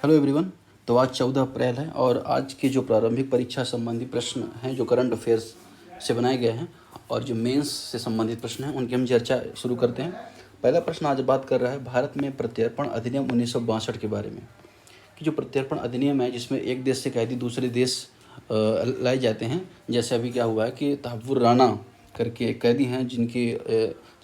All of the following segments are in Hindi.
Hello everyone. तो आज 14 अप्रैल है और आज के जो प्रारंभिक परीक्षा संबंधी प्रश्न हैं जो करंट अफेयर्स से बनाए गए हैं और जो मेंस से संबंधित प्रश्न हैं उनकी हम चर्चा शुरू करते हैं। पहला प्रश्न आज बात कर रहा है भारत में प्रत्यर्पण अधिनियम 1962 के बारे में कि जो प्रत्यर्पण अधिनियम है जिसमें एक देश से कैदी दूसरे देश लाए जाते हैं। जैसे अभी क्या हुआ है कि तहव्वुर राना करके एक कैदी हैं जिनकी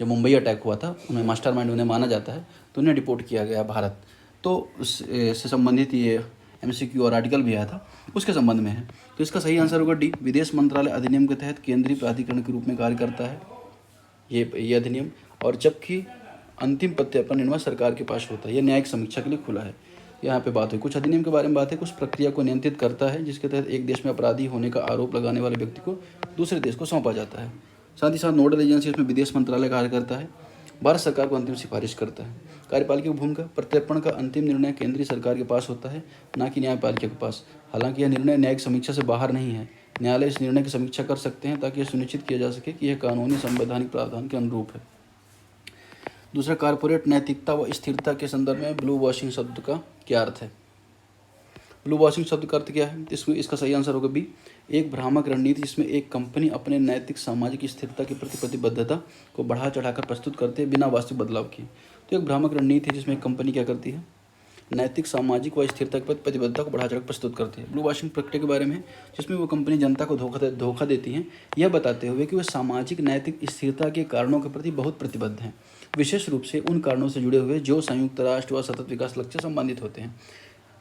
जब मुंबई अटैक हुआ था उन्हें मास्टरमाइंड उन्हें माना जाता है, तो उन्हें डिपोर्ट किया गया भारत। तो उससे संबंधित ये एमसीक्यू और आर्टिकल भी आया था, उसके संबंध में है। तो इसका सही आंसर होगा डी, विदेश मंत्रालय अधिनियम के तहत केंद्रीय प्राधिकरण के रूप में कार्य करता है ये अधिनियम। और जबकि अंतिम प्रत्यर्पण निर्णय सरकार के पास होता है, यह न्यायिक समीक्षा के लिए खुला है। यहाँ पे बात हुई कुछ अधिनियम के बारे में, बात है कुछ प्रक्रिया को नियंत्रित करता है जिसके तहत एक देश में अपराधी होने का आरोप लगाने वाले व्यक्ति को दूसरे देश को सौंपा जाता है। साथ ही साथ नोडल एजेंसी इसमें विदेश मंत्रालय कार्य करता है, भारत सरकार को अंतिम सिफारिश करता है। कार्यपालिका की भूमिका, प्रत्यर्पण का अंतिम निर्णय केंद्रीय सरकार के पास होता है, न कि न्यायपालिका के पास। हालांकि यह निर्णय न्यायिक समीक्षा से बाहर नहीं है, न्यायालय इस निर्णय की समीक्षा कर सकते हैं ताकि यह सुनिश्चित किया जा सके कि यह कानूनी संवैधानिक प्रावधान के अनुरूप है। दूसरा, कारपोरेट नैतिकता व स्थिरता के संदर्भ में ब्लू वॉशिंग शब्द का क्या अर्थ है? ब्लू वॉशिंग शब्द का अर्थ क्या है? इसका सही आंसर होगा बी, एक भ्रामक रणनीति जिसमें एक कंपनी अपने नैतिक सामाजिक स्थिरता के प्रति प्रतिबद्धता को बढ़ा चढ़ाकर प्रस्तुत करते हैं बिना वास्तविक बदलाव किए। तो एक भ्रामक रणनीति है जिसमें एक कंपनी क्या करती है, नैतिक सामाजिक व स्थिरता के प्रति प्रतिबद्धता को बढ़ा चढ़ाकर प्रस्तुत करती है। ब्लू वॉशिंग प्रक्रिया के बारे में जिसमें वो कंपनी जनता को धोखा देती हैं, यह बताते हुए कि वे सामाजिक नैतिक स्थिरता के कारणों के प्रति बहुत प्रतिबद्ध हैं, विशेष रूप से उन कारणों से जुड़े हुए जो संयुक्त राष्ट्र व सतत विकास लक्ष्य से संबंधित होते हैं।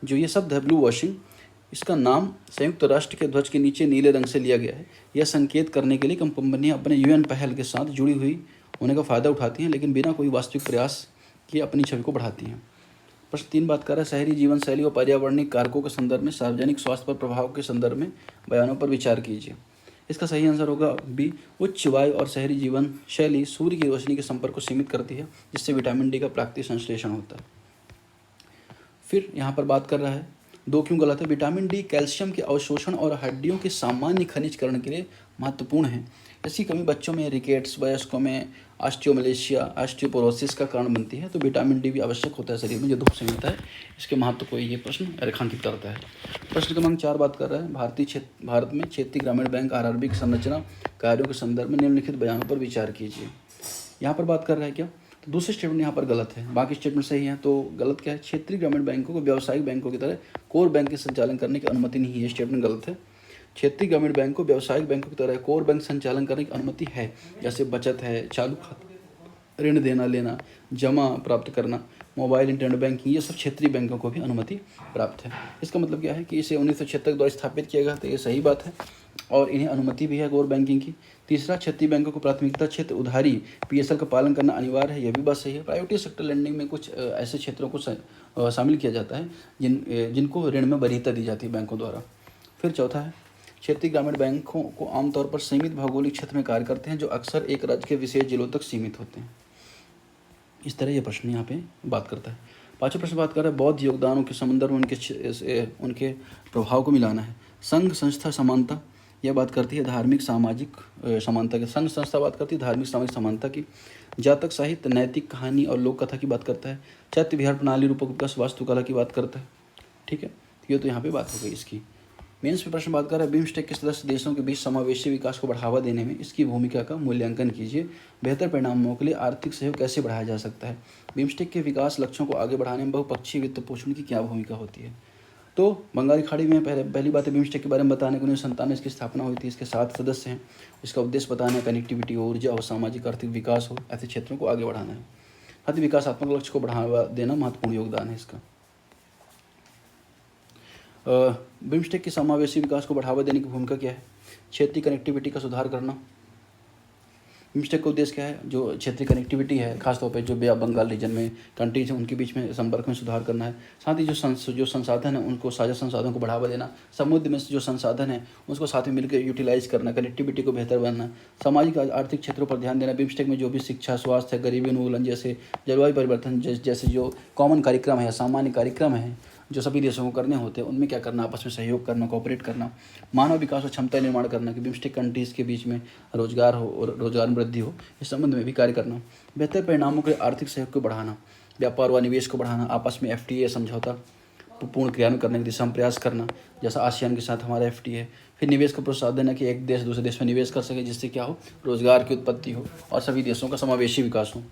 जो ये शब्द है ब्लू वॉशिंग, इसका नाम संयुक्त राष्ट्र के ध्वज के नीचे नीले रंग से लिया गया है। यह संकेत करने के लिए कंपनियां अपने यूएन पहल के साथ जुड़ी हुई होने का फ़ायदा उठाती हैं, लेकिन बिना कोई वास्तविक प्रयास किए अपनी छवि को बढ़ाती हैं। प्रश्न 3 बात कर रहा है शहरी जीवन शैली और पर्यावरणिक कारकों के संदर्भ में सार्वजनिक स्वास्थ्य पर प्रभाव के संदर्भ में बयानों पर विचार कीजिए। इसका सही आंसर होगा बी, उच्च वायु और शहरी जीवन शैली सूर्य की रोशनी के संपर्क को सीमित करती है, जिससे विटामिन डी का प्राकृतिक संश्लेषण होता है। फिर यहाँ पर बात कर रहा है 2 क्यों गलत है? विटामिन डी कैल्शियम के अवशोषण और हड्डियों के सामान्य खनिजकरण के लिए महत्वपूर्ण है। इसकी कमी बच्चों में रिकेट्स, वयस्कों में ऑस्टियोमलेशिया, ऑस्टियोपोरोसिस का कारण बनती है। तो विटामिन डी भी आवश्यक होता है शरीर में जो धूप से मिलता है, इसके महत्व को ये प्रश्न रेखांकित करता है। प्रश्न क्रमांक 4 बात कर रहा है भारत में क्षेत्रीय ग्रामीण बैंक आरआरबी की संरचना कार्यों के संदर्भ में निम्नलिखित बयानों पर विचार कीजिए। यहाँ पर बात कर रहा है क्या, तो दूसरे स्टेटमेंट यहाँ पर गलत है, बाकी स्टेटमेंट सही है। तो गलत क्या है, क्षेत्रीय ग्रामीण बैंकों को व्यावसायिक बैंकों की तरह कोर बैंक के संचालन करने की अनुमति नहीं है, स्टेटमेंट गलत है। क्षेत्रीय ग्रामीण बैंक को व्यावसायिक बैंकों की तरह कोर बैंक संचालन करने की अनुमति है, जैसे बचत है, चालू खाता, ऋण देना लेना, जमा प्राप्त करना, मोबाइल इंटरनेट बैंकिंग, ये सब क्षेत्रीय बैंकों को भी अनुमति प्राप्त है। इसका मतलब क्या है कि इसे 1976 के द्वारा स्थापित किया गया, तो ये सही बात है और इन्हें अनुमति भी है कोर बैंकिंग की। तीसरा, क्षेत्रीय बैंकों को प्राथमिकता क्षेत्र उधारी पीएसएल का पालन करना अनिवार्य है, यह भी बात सही है। प्राइवेट सेक्टर लेंडिंग में कुछ ऐसे क्षेत्रों को शामिल किया जाता है जिनको ऋण में वरीयता दी जाती है बैंकों द्वारा। फिर चौथा है, क्षेत्रीय ग्रामीण बैंकों को आमतौर पर सीमित भौगोलिक क्षेत्र में कार्य करते हैं जो अक्सर एक राज्य के विशेष जिलों तक सीमित होते हैं। इस तरह ये प्रश्न यहाँ पे बात करता है। पांचवा प्रश्न बात कर रहा है बौद्ध योगदानों के संदर्भ में उनके प्रभाव को मिलाना है। संघ संस्था समानता, यह बात करती है धार्मिक सामाजिक समानता की। संघ संस्था बात करती है धार्मिक सामाजिक समानता की। जातक साहित्य, नैतिक कहानी और लोक कथा की बात करता है। चैत्य विहार प्रणाली, रूपक विकास, वास्तुकला की बात करता है। ठीक है, ये तो यहाँ पे बात हो गई इसकी। मेंस में प्रश्न बात कर रहा है बिम्स्टेक के सदस्य देशों के बीच समावेशी विकास को बढ़ावा देने में इसकी भूमिका का मूल्यांकन कीजिए। बेहतर परिणामों के लिए आर्थिक सहयोग कैसे बढ़ाया जा सकता है? बिम्स्टेक के विकास लक्ष्यों को आगे बढ़ाने में बहुपक्षीय वित्त पोषण की क्या भूमिका होती है? तो बंगाली खाड़ी में पहली बात है बिम्स्टेक के बारे में बताने को 1997 इसकी स्थापना हुई थी। इसके 7 सदस्य हैं। इसका उद्देश्य बताना है कनेक्टिविटी, ऊर्जा और सामाजिक आर्थिक विकास हो, ऐसे क्षेत्रों को आगे बढ़ाना है। साथ ही विकासात्मक लक्ष्य को बढ़ावा देना महत्वपूर्ण योगदान है इसका। बिम्स्टेक के समावेशी विकास को बढ़ावा देने की भूमिका क्या है? क्षेत्रीय कनेक्टिविटी का सुधार करना। बिम्स्टेक का उद्देश्य क्या है? जो क्षेत्रीय कनेक्टिविटी है, खासतौर पर जो बे ऑफ बंगाल रीजन में कंट्रीज हैं उनके बीच में संपर्क में सुधार करना है। साथ ही जो संसाधन है उनको, साझा संसाधनों को बढ़ावा देना। समुद्र में जो संसाधन है उसको साथ में मिलकर यूटिलाइज करना, कनेक्टिविटी को बेहतर बनाना। सामाजिक आर्थिक क्षेत्रों पर ध्यान देना। बिम्स्टेक में जो भी शिक्षा, स्वास्थ्य, गरीबी उन्मूलन जैसे जलवायु परिवर्तन जैसे जो कॉमन कार्यक्रम है, सामान्य कार्यक्रम है जो सभी देशों को करने होते हैं, उनमें क्या करना, आपस में सहयोग करना, कोऑपरेट करना। मानव विकास और क्षमता निर्माण करना कि बिम्स्टेक कंट्रीज़ के बीच में रोजगार हो और रोजगार में वृद्धि हो, इस संबंध में भी कार्य करना। बेहतर परिणामों के लिए आर्थिक सहयोग को बढ़ाना, व्यापार व निवेश को बढ़ाना, आपस में FTA समझौता, पूर्ण क्रियान्वयन करने की दिशा में प्रयास करना, जैसा आसियान के साथ हमारा FTA है। फिर निवेश को प्रोत्साहन देना कि एक देश दूसरे देश में निवेश कर सके, जिससे क्या हो, रोजगार की उत्पत्ति हो और सभी देशों का समावेशी विकास हो।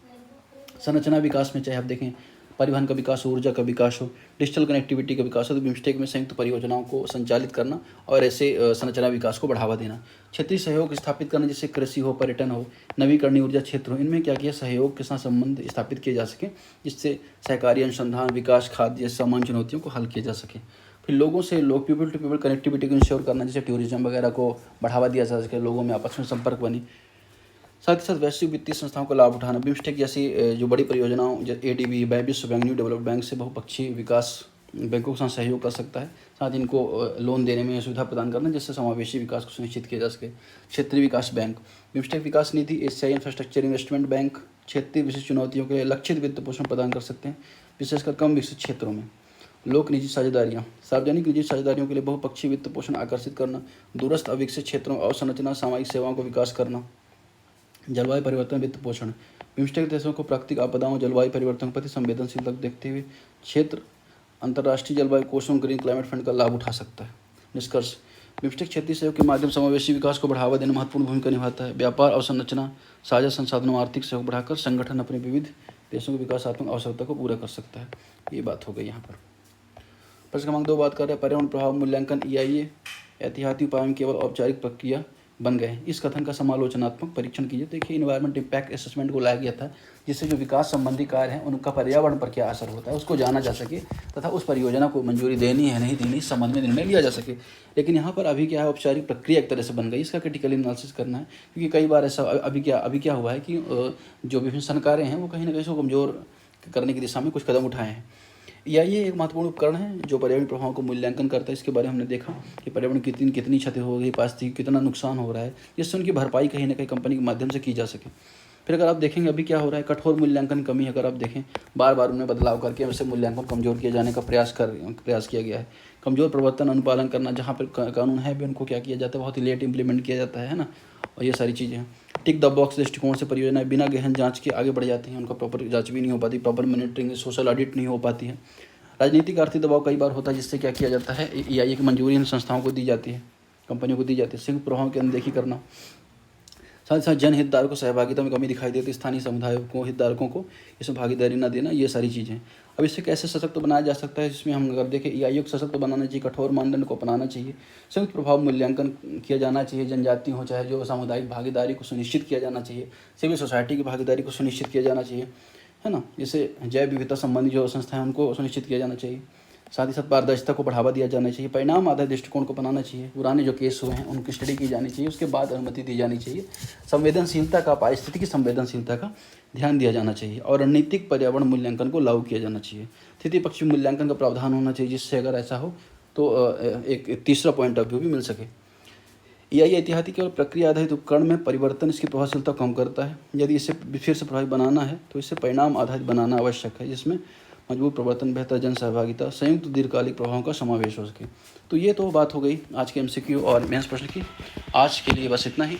संरचना विकास में चाहे आप देखें परिवहन का विकास हो, ऊर्जा का विकास हो, डिजिटल कनेक्टिविटी का विकास हो, तो बिम्स्टेक में संयुक्त परियोजनाओं को संचालित करना और ऐसे संरचना विकास को बढ़ावा देना। क्षेत्रीय सहयोग स्थापित करना, जैसे कृषि हो, पर्यटन हो, नवीकरणीय ऊर्जा क्षेत्र हो, इनमें क्या किया, सहयोग के साथ संबंध स्थापित किए जा सके, जिससे सहकारी अनुसंधान, विकास, खाद्य जैसे सामान्य चुनौतियों को हल किया जा सके। फिर लोगों से लोग, पीपल टू पीपल कनेक्टिविटी को इंश्योर करना, जैसे टूरिज्म वगैरह को बढ़ावा दिया जा सके, लोगों में आपस में संपर्क बने। साथ ही साथ वैश्विक वित्तीय संस्थाओं का लाभ उठाना, बिम्स्टेक जैसी जो बड़ी परियोजनाओं, ADB, विश्व बैंक, न्यू डेवलप्ड बैंक से बहुपक्षीय विकास बैंकों के साथ सहयोग कर सकता है। साथ इनको लोन देने में सुविधा प्रदान करना, जिससे समावेशी विकास को सुनिश्चित किया जा सके। क्षेत्रीय विकास बैंक, बिम्स्टेक विकास निधि, एशियाई इंफ्रास्ट्रक्चर इन्वेस्टमेंट बैंक क्षेत्रीय विशिष्ट चुनौतियों के लिए लक्षित वित्त पोषण प्रदान कर सकते हैं, विशेषकर कम विकसित क्षेत्रों में। लोक निजी साझेदारियाँ, सार्वजनिक निजी साझेदारियों के लिए बहुपक्षीय वित्त पोषण आकर्षित करना, दूरस्थ अविकसित क्षेत्रों में अवसंरचना, सामाजिक सेवाओं का विकास करना। जलवायु परिवर्तन वित्त पोषण, बिम्स्टेक देशों को प्राकृतिक आपदाओं, जलवायु परिवर्तन के प्रति संवेदनशीलता देखते हुए क्षेत्र अंतर्राष्ट्रीय जलवायु कोषों, ग्रीन क्लाइमेट फंड का लाभ उठा सकता है। निष्कर्ष, बिम्स्टेक क्षेत्रीय सहयोग के माध्यम से समावेशी विकास को बढ़ावा देने में महत्वपूर्ण भूमिका निभाता है। व्यापार अवसंरचना, साझा संसाधनों, आर्थिक सहयोग बढ़ाकर संगठन अपने विविध देशों की विकासात्मक आवश्यकता को पूरा कर सकता है। ये बात हो गई यहाँ पर। प्रश्न क्रमांक 2 बात कर रहे हैं पर्यावरण प्रभाव मूल्यांकन EIA एहतियाती उपायों में केवल औपचारिक प्रक्रिया बन गए। इस कथन का समालोचनात्मक परीक्षण कीजिए। देखिए, इन्वायरमेंट इम्पैक्ट असेसमेंट को लाया गया था, जिससे जो विकास संबंधी कार्य हैं उनका पर्यावरण पर क्या असर होता है उसको जाना जा सके, तथा उस परियोजना को मंजूरी देनी है नहीं देनी, इस संबंध में निर्णय लिया जा सके। लेकिन यहाँ पर अभी क्या है, औपचारिक प्रक्रिया एक तरह से बन गई, इसका क्रिटिकल एनालिसिस करना है, क्योंकि कई बार ऐसा अभी क्या हुआ है कि जो विभिन्न संकाय हैं वो कहीं ना कहीं इसको कमज़ोर करने की दिशा में कुछ कदम उठाए हैं। EIA एक महत्वपूर्ण उपकरण है जो पर्यावरण प्रभावों को मूल्यांकन करता है। इसके बारे में हमने देखा कि पर्यावरण कितनी क्षति हो गई, पारिस्थितिकी कितना नुकसान हो रहा है, जिससे उनकी भरपाई कहीं ना कहीं कंपनी के माध्यम से की जा सके। फिर अगर आप देखेंगे अभी क्या हो रहा है, कठोर मूल्यांकन की कमी है। अगर आप देखें बार बार उन्हें बदलाव करके वैसे मूल्यांकन कमजोर किए जाने का प्रयास किया गया है। कमजोर प्रवर्तन अनुपालन करना, जहाँ पर कानून है भी उनको क्या किया जाता है, बहुत ही लेट इंप्लीमेंट किया जाता है ना, और ये सारी चीज़ें हैं। टिक द बॉक्स दृष्टिकोण से परियोजनाएं बिना गहन जांच के आगे बढ़ जाती हैं, उनका प्रॉपर जांच भी नहीं हो पाती, प्रॉपर मॉनिटरिंग, सोशल ऑडिट नहीं हो पाती है। राजनीतिक आर्थिक दबाव कई बार होता है, जिससे क्या किया जाता है, EIA की मंजूरी इन संस्थाओं को दी जाती है, कंपनियों को दी जाती है। संयुक्त प्रभावों की अनदेखी करना, साथ ही साथ जन हितधारकों को सहभागिता में कमी दिखाई देती है, स्थानीय समुदायों को, हितधारकों को इसमें भागीदारी न देना, ये सारी चीज़ें। अब इससे कैसे सशक्त बनाया जा सकता है, इसमें हम अगर देखें EIA को सशक्त बनाना चाहिए, कठोर मानदंड को अपनाना चाहिए, संयुक्त प्रभाव मूल्यांकन किया जाना चाहिए, जनजाति हो चाहे जो सामुदायिक भागीदारी को सुनिश्चित किया जाना चाहिए, सिविल सोसाइटी की भागीदारी को सुनिश्चित किया जाना चाहिए, है ना। जैसे जैव विविधता संबंधी जो संस्थाएं हैं उनको सुनिश्चित किया जाना चाहिए। साथ ही साथ पारदर्शिता को बढ़ावा दिया जाना चाहिए, परिणाम आधारित दृष्टिकोण को अपनाना चाहिए, पुराने जो केस हुए हैं उनकी स्टडी की जानी चाहिए, उसके बाद अनुमति दी जानी चाहिए। संवेदनशीलता का, पारिस्थितिकी संवेदनशीलता का ध्यान दिया जाना चाहिए और रणनीतिक पर्यावरण मूल्यांकन को लागू किया जाना चाहिए। तृतीय पक्षी मूल्यांकन का प्रावधान होना चाहिए, जिससे अगर ऐसा हो तो एक तीसरा पॉइंट ऑफ व्यू भी मिल सके। EIA एहतियाती केवल प्रक्रिया आधारित उपकरण में परिवर्तन इसकी प्रभावशीलता कम करता है। यदि इसे फिर से प्रभावी बनाना है तो इसे परिणाम आधारित बनाना आवश्यक है, जिसमें मजबूत प्रवर्तन, बेहतर जन सहभागिता, संयुक्त दीर्घकालिक प्रभावों का समावेश हो सके। तो ये तो बात हो गई आज के MCQ और मेंस प्रश्न की। आज के लिए बस इतना ही।